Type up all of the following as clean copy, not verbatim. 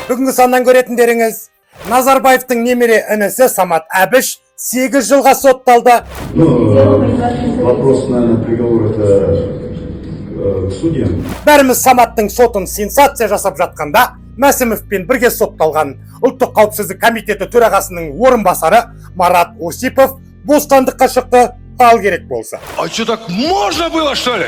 Бүгінгі саннан көретіндеріңіз, Назарбаевтың немере інісі Самат Әбіш 8 жылға сотталды. Вопрос, наверное, приговор это к судьям. Бәріміз Саматтың сотын сенсация жасап жатқанда, Мәсімовпен бірге сотталған Ұлттық қауіпсіздік комитеті төрағасының орынбасары Марат Осипов бостандыққа шықты, ал керек болса. А что, так можно было, что ли?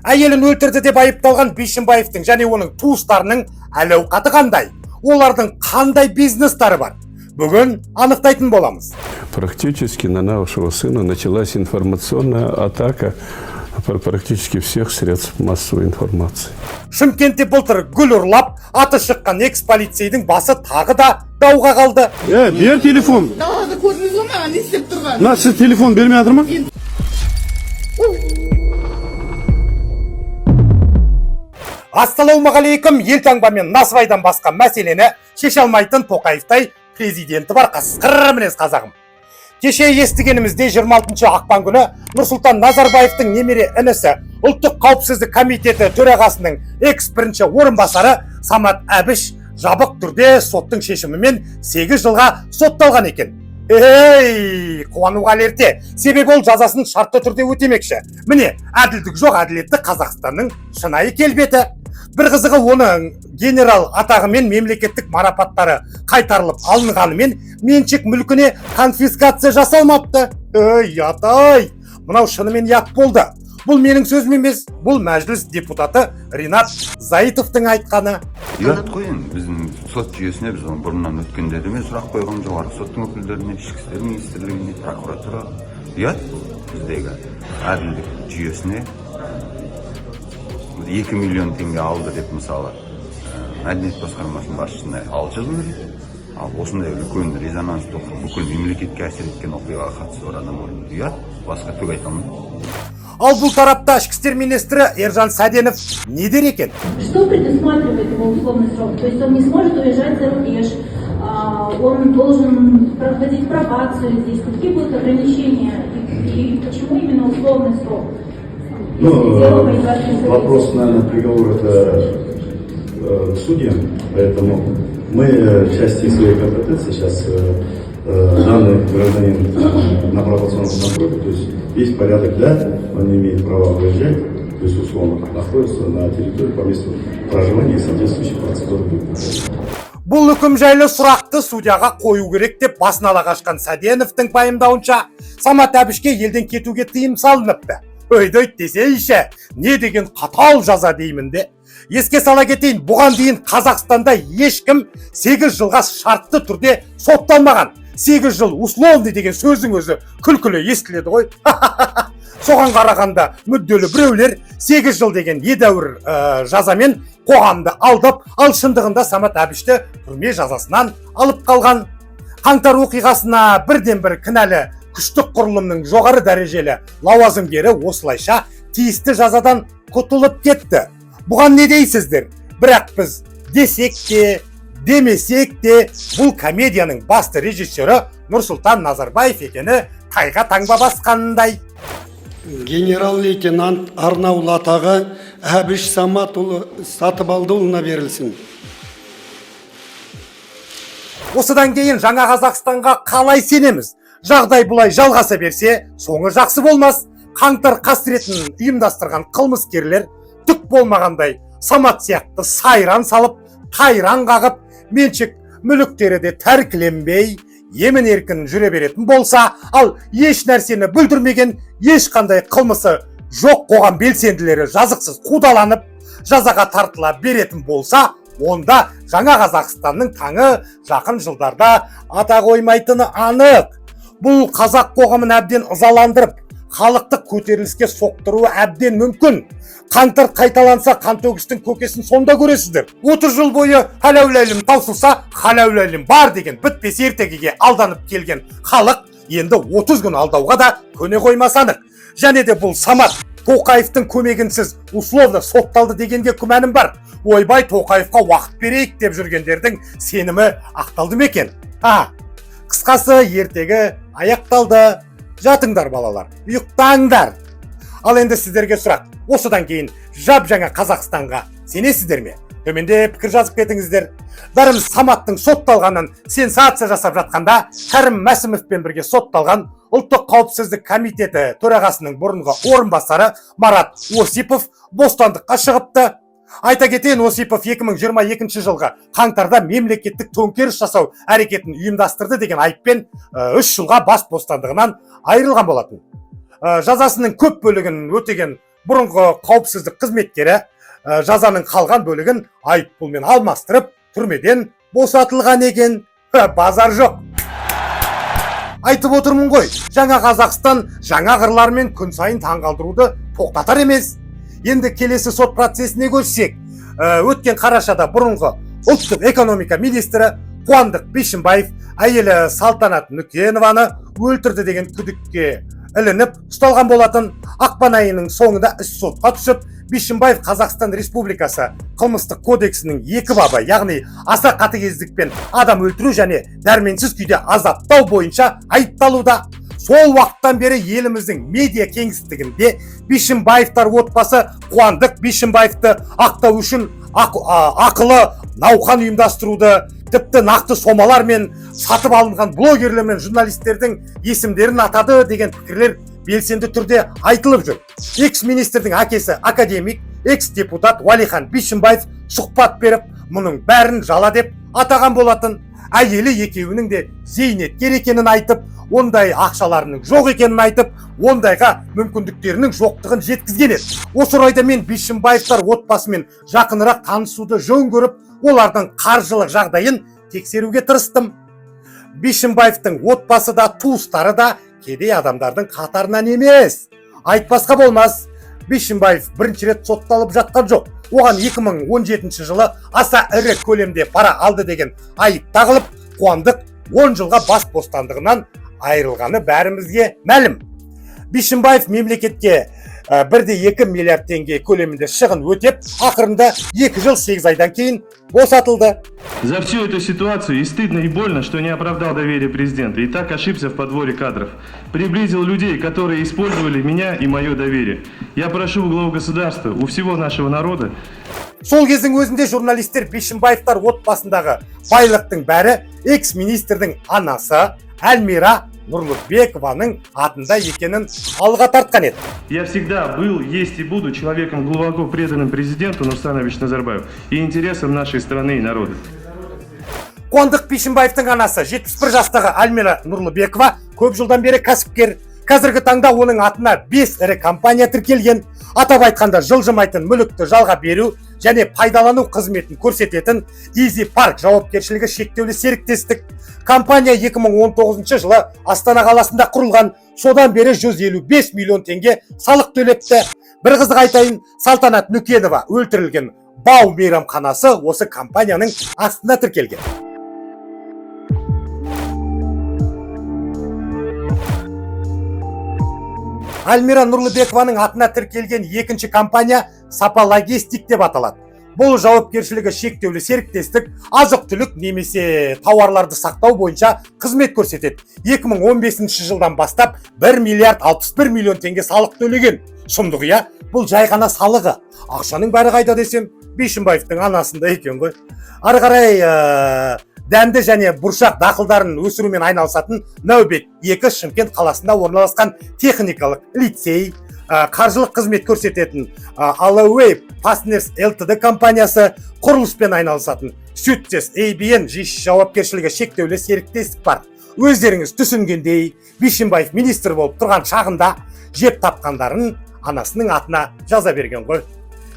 Әйелін өлтірді деп айыпталған Бишімбаевтың және оның туыстарының әл-ауқаты қандай? Олардың қандай бизнестары бар? Бүгін анықтайтын боламыз. Практически на нашего сына началась информационная атака практически всех средств массовой информации. Шымкентте былтыр гүл ұрлап, аты шыққан экс-полицейдің басы тағы да дауға қалды. Бер телефон. Далада көрдіңіз ғой маған не істеп тұрған? Мына сіз телефон бермей жатыр ма? Ассалаумағалейкум, елтаңбамен насыбайдан басқа мәселені шеше алмайтын Тоқаевтай президенті бар қасқыр мінез қазағым. Кеше естігенімізде 26 ақпан күні Нұрсұлтан Назарбаевтың немере інісі Ұлттық қауіпсіздік комитеті төрағасының экс-бірінші орынбасары Самат Әбіш жабық түрде соттың шешімімен 8 жылға сотталған екен. Қуануға ерте, себебі ол жазасын шартты түрде өтемекші. Міне, әділдік жоқ әділетті Қазақстанның шынайы келбеті. Бір қызығы оның генерал атағымен мемлекеттік марапаттары қайтарылып алынғанымен меншік мүлкіне конфискация жасалмапты. Ятай, мынау шынымен ят болды. Бұл менің сөзім емес, бұл мәжіліс депутаты Ринат Заитовтың айтқаны. Ұят қой енді, біздің сот жүйесіне біз оның бұрыннан өткендеріне сұрақ қойған, жоғары соттың өкілдеріне, ішкі істер министрлігіне, прокуратура. Ұят біздегі әділдік жүйесіне 2 миллион теңге алды деп мысалы мәдениет басқармасының басшысына 6 жыл береді. Ал осындай үлкен резонанс тоқып бүкіл мемлекетке әсер еткен оқиғаға қатысы бар адам орын. Ұят, басқа түк айта алмаймын. Ал бұл тарапта ішкі істер министрі Ержан Сәденов не дер екен? Что предусматривает его условный срок? То есть он не сможет уезжать за рубеж, он должен проходить пробацию здесь. Какие будут ограничения и почему именно условный срок? Вопрос, наверное, приговор это к судьям, поэтому мы части своей компетенции сейчас данный гражданин на пробационном контроле, то есть порядок, да, он не имеет права выезжать, то есть условно находится на территории по месту проживания и соответствующей процедуры. Бұл үкім жайлы сұрақты судьяға қою керек деп басын ала қашқан Сәденовтың пайымдауынша Самат Әбішке елден кетуге тыйым салыныпты. Өйдөйт десейші, не деген қатал жаза деймін де. Еске сала кетейін, бұған дейін Қазақстанда ешкім 8 жылға шартты түрде сотталмаған. 8 жыл условный деген сөздің өзі күлкілі естіледі ғой. Соған қарағанда мүдделі біреулер 8 жыл деген едәуір жазамен қоғамды алдап, ал шындығында Самат Әбішті түрме жазасынан алып қалған. Қаңтар оқиғасына бірден бір кінәлі күштік құрылымның жоғары дәрежелі лауазымгері осылайша тиісті жазадан құтылып кетті. Бұған не дейсіздер? Бірақ біз десек те, демесек те, бұл комедияның басты режиссері Нұрсұлтан Назарбаев екені тайға таңба басқанындай. Генерал-лейтенант арнаулы атағы Әбіш Саматұлы Сатыбалдыұлына берілсін. Осыдан кейін жаңа Қазақстанға қалай сенеміз? Жағдай бұлай жалғаса берсе, соңы жақсы болмас. Қаңтар қасіретін ұйымдастырған қылмыскерлер түк болмағандай Самат сияқты сайран салып, қайран қағып, меншік мүліктері де тәркіленбей, емін еркін жүре беретін болса, ал еш нәрсені бүлдірмеген, ешқандай қылмысы жоқ қоғам белсенділері жазықсыз қудаланып, жазаға тартыла беретін болса, онда жаңа Қазақстанның таңы жақын жылдарда ата қоймайтыны анық. Бұл қазақ қоғамын әбден ызаландырып, халықты көтеріліске соқтыруы әбден мүмкін. Қаңтар қайталанса, қантөгістің көкесін сонда көресіздер. 30 жыл бойы хәләуләлім таусылса, хәләуләлім бар деген бітпес ертегіге алданып келген халық енді 30 күн алдауға да көне қоймасанық. Және де бұл Самат Тоқаевтың көмегінсіз условно сотталды дегенге күмәнім бар. Ойбай, Тоқаевқа уақыт берейік деп жүргендердің сенімі ақталды ма екен? Қысқасы, ертегі аяқталды. Жатыңдар балалар, ұйықтаңдар. Ал енді сіздерге сұрақ. Осыдан кейін жап жаңа Қазақстанға сенесіздер ме? төменде пікір жазып кетіңіздер. Бәріміз Саматтың сотталғанын сенсация жасап жатқанда, Кәрім Мәсімовпен бірге сотталған Ұлттық қауіпсіздік комитеті төрағасының бұрынғы орынбасары Марат Осипов бостандыққа шығыпты. Айта кетейін, Осипов 2022 жылғы қаңтарда мемлекеттік төңкеріс жасау әрекетін ұйымдастырды деген айыппен 3 жылға бас бостандығынан айырылған болатын. Жазасының көп бөлігін өтеген бұрынғы қауіпсіздік қызметкері жазаның қалған бөлігін айыппұлмен алмастырып, түрмеден босатылған екен. Базар жоқ. Айтып отырмын ғой, жаңа Қазақстан жаңа қырлармен күн сайын таңғалдыруды тоқтатар емес. Енді келесі сот процесіне көшсек, өткен қарашада бұрынғы ұлттық экономика министрі Қуандық Бишімбаев әйелі Салтанат Нүкенованы өлтірді деген күдікке ілініп ұсталған болатын. Ақпан айының соңында іс сотқа түсіп, Бишімбаев Қазақстан Республикасы қылмыстық кодексінің 2 бабы, яғни аса қатыгездікпен адам өлтіру және дәрменсіз күйде азаптау бойынша айыпталуда. Сол уақыттан бері еліміздің медиа кеңістігінде Бишімбаевтар отбасы Қуандық Бишімбаевты ақтау үшін ақылы науқан ұйымдастыруды, тіпті нақты сомалар мен сатып алынған блогерлер мен журналистердің есімдерін атады деген пікірлер белсенді түрде айтылып жүр. Экс-министрдің әкесі академик, экс-депутат Уәлихан Бишімбаев сұхбат беріп, мұның бәрін жала деп атаған болатын. Әйелі екеуінің де зейнеткер екенін айтып, ондай ақшаларының жоқ екенін айтып, ондайға мүмкіндіктерінің жоқтығын жеткізген еді. Осы орайда мен Бишімбаевтар отбасымен жақынырақ танысуды жөн көріп, олардың қаржылық жағдайын тексеруге тырыстым. Бишімбаевтың отбасы да, туыстары да кедей адамдардың қатарынан емес. Айтпасқа болмас, Бишімбаев бірінші рет сотталып жатқан жоқ. Оған 2017 жылы аса ірі көлемде пара алды деген айып тағылып, Қуандық 10 жылға бас бостандығынан айырылғаны бәрімізге мәлім. Бишімбаев мемлекетке 1,2 миллиард теңге көлемінде шығын өтеп, ақырында 2 жыл 8 айдан кейін босатылды. За всю эту ситуацию и стыдно, и больно, что не оправдал доверие президента и так ошибся в подборе кадров. Приблизил людей, которые использовали меня и мое доверие. Я прошу у главы государства, у всего нашего народа. Сол кездің өзінде журналистер Бишімбаевтар отбасындағы байлықтың бәрі экс-министрдің анасы Альмира Нұрлыбекованың атында екенін алға тартқан еді. Я всегда был, есть и буду человеком глубоко преданным президенту Нурсултану Абишевичу Назарбаеву и интересам нашей страны и народа. Қуандық Бишімбаевтың анасы 71 жастағы Альмира Нұрлыбекова көп жылдан бері кәсіпкер. Қазіргі таңда оның атына 5 ірі компания тіркелген. Атап айтқанда жылжымайтын мүлікті жалға беру және пайдалану қызметін көрсететін Easy Park жауапкершілігі шектеулі серіктестік. Компания 2019 жылы Астана қаласында құрылған, содан бері 155 миллион теңге салық төлепті. Бір қызық айтайын, Салтанат Нүкенова өлтірілген Бау мейрамханасы осы компанияның астына тіркелген. Альмира Нұрлыбекованың атына тіркелген екінші компания Сапа Логистик деп аталады. Бұл жауапкершілігі шектеулі серіктестік азық-түлік немесе тауарларды сақтау бойынша қызмет көрсетеді. 2015 жылдан бастап 1 миллиард 61 миллион теңге салық төлеген. Сұмдық, иә? Бұл жай ғана салығы. Ақшаның бәрі қайда десем, Бишімбаевтың анасында екен ғой. Ары қарай дәнді және бұршақ дақылдарын өсірумен айналысатын Нәубет 2 Шымкент қаласында орналасқан техникалық лицей, қаржылық қызмет көрсететін Alloway Partners Ltd компаниясы, құрылыспен айналысатын Сүттес ABN жауапкершілігі шектеулі серіктестік бар. Өздеріңіз түсінгендей, Бишімбаев министр болып тұрған шағында жеп тапқандарын анасының атына жаза берген ғой.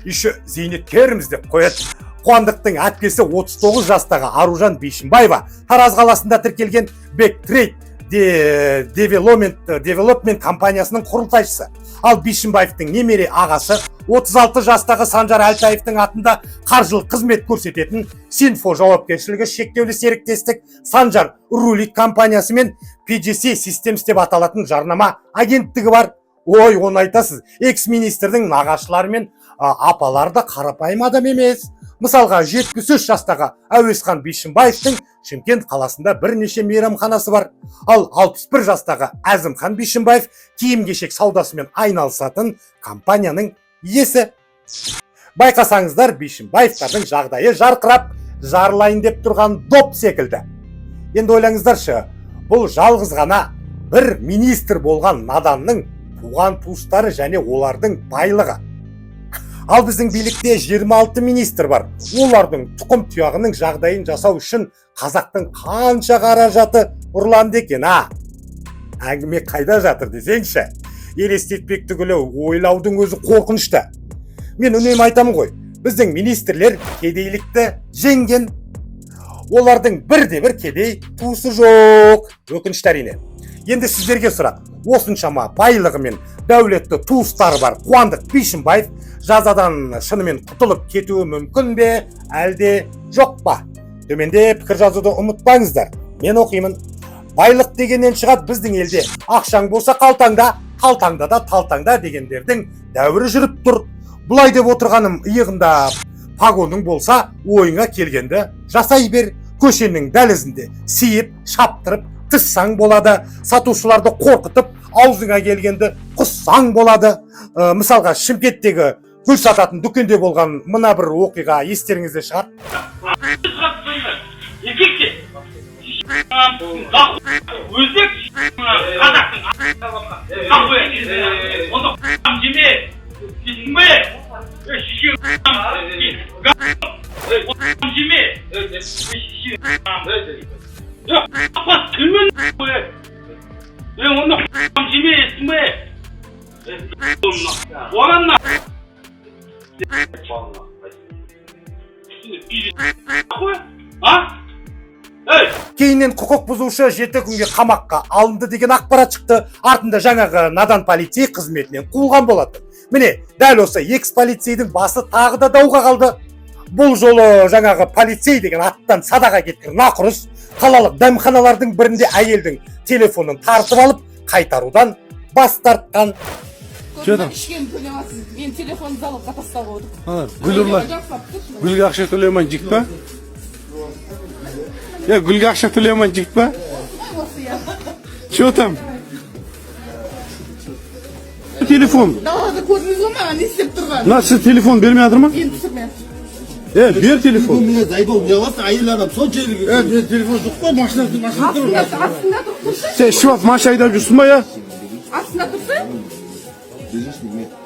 Еще зейнеткеріміз деп қояды. Қуандықтың әпкесі 39 жастағы Аружан Бишімбаева Тараз қаласында тіркелген Backtrade Development компаниясының құрылтайшысы. Ал Бишімбаевтың немере ағасы 36 жастағы Санжар Әлтаевтың атында қаржылық қызмет көрсететін Синфо жауапкершілігі шектеулі серіктестік Санжар Рулит компаниясы мен PGC Systems деп аталатын жарнама агенттігі бар. Ой, оны айтасыз, экс-министрдің нағашылары мен апалары да қарапайым адам емес. Мысалға, 73 жастағы Әуесхан Бишімбаевтың Шымкент қаласында бірнеше мейрамханасы бар. Ал 61 жастағы Әзімхан Бишімбаев киім-кешек саудасымен айналысатын компанияның иесі. Байқасаңыздар, Бишімбаевтардың жағдайы жарқырап, жарылайын деп тұрған доп секілді. Енді ойлаңыздаршы, бұл жалғыз ғана бір министр болған наданның туған туыстары және олардың байлығы. Ал біздің билікте 26 министр бар. Олардың тұқым тұяғының жағдайын жасау үшін қазақтың қанша қаражаты ұрланды екен, Әңгіме қайда жатыр десеңші. Елестетпек түгілі ойлаудың өзі қорқынышты. Мен үнемі айтамын ғой, біздің министрлер кедейлікті жеңген. Олардың бірде-бір кедей туысы жоқ. Өкінішті әрине. Енді сіздерге сұрақ. Осыншама байлығы мен дәулетті туыстары бар Қуандық Бишімбаев жазадан шынымен құтылып кетуі мүмкін бе, әлде жоқ па? Төменде пікір жазуды ұмытпаңыздар. Мен оқимын. Байлық дегеннен шығады біздің елде ақшаң болса қалтаңда, қалтаңда да талтаңда дегендердің дәуірі жүріп тұр. Бұлай деп отырғаным, иығында пагоның болса, ойыңа келгенді жасай бер. Көшенің дәлізінде сиіп, шаптырып, тыссаң болады. Сатушыларды қорқытып, аузыңа келгенді құссаң болады. Мысалға, Шымкенттегі гүл сататын дүкенде болған мына бір оқиға естеріңізде шығар. Кейіннен құқық бұзушы 7 күнге қамаққа алынды деген ақпарат шықты. Артында жаңағы надан полицей қызметінен қуылған болады. Міне, дәл осы экс-полицейдің басы тағы да дауға қалды. Бұл жолы жаңағы полицей деген аттан садаға кеткен нақұрыс қалалық дәмханалардың бірінде әйелдің телефонын тартып алып, қайтарудан бас тартқан. Мен телефон залыпқа тастап отырмын. Гүл ұрлай. Гүлге ақша төлемей жік па? Гүлге ақша төлемей жік па? Что там? Телефон. Далада көрдіңіз ғой маған не істеп тұрған? На, сіз телефон бермей жатыр ма? Енді түсірме. Бер телефон. Мен зайбол деватсың, әйел адам сол жерге. Мен телефон жоқ қой, машина тұр. Астында тұрсың? Сен шуат машина айдап жүрсің ба, Астында тұрсың?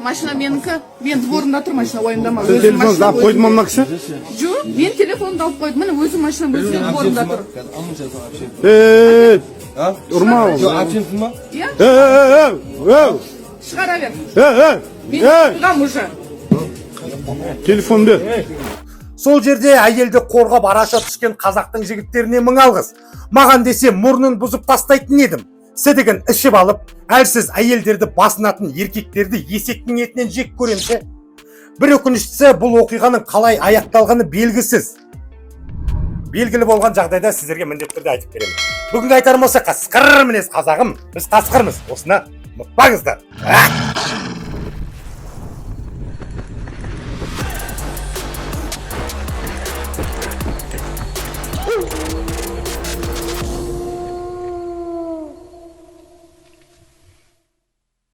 Машина менікі. Мен дворында тұр машина, ойындама. Сен телефонды алып қойдың ма мына кісі? Жоқ, мен телефонды алып қойдым. Міне өзім машинам өзім дворында тұр. Ұрма ол. Шығара бер. Мен тұлғам уже. Телефон бер. Сол жерде әйелді қорғап араша түскен қазақтың жігіттеріне мың алғыс. Маған десе мұрнын бұзып тастайтын едім. Сідігін ішіп алып, әлсіз әйелдерді басынатын еркектерді есектің етінен жек көремші. Бір өкініштісі, бұл оқиғаның қалай аяқталғаны белгісіз. Белгілі болған жағдайда сіздерге міндетті түрде айтып беремін. Бүгінгі айтарым осы, қасқыр мінез қазағым. Біз қасқырмыз. Осыны ұмытпаңыздар.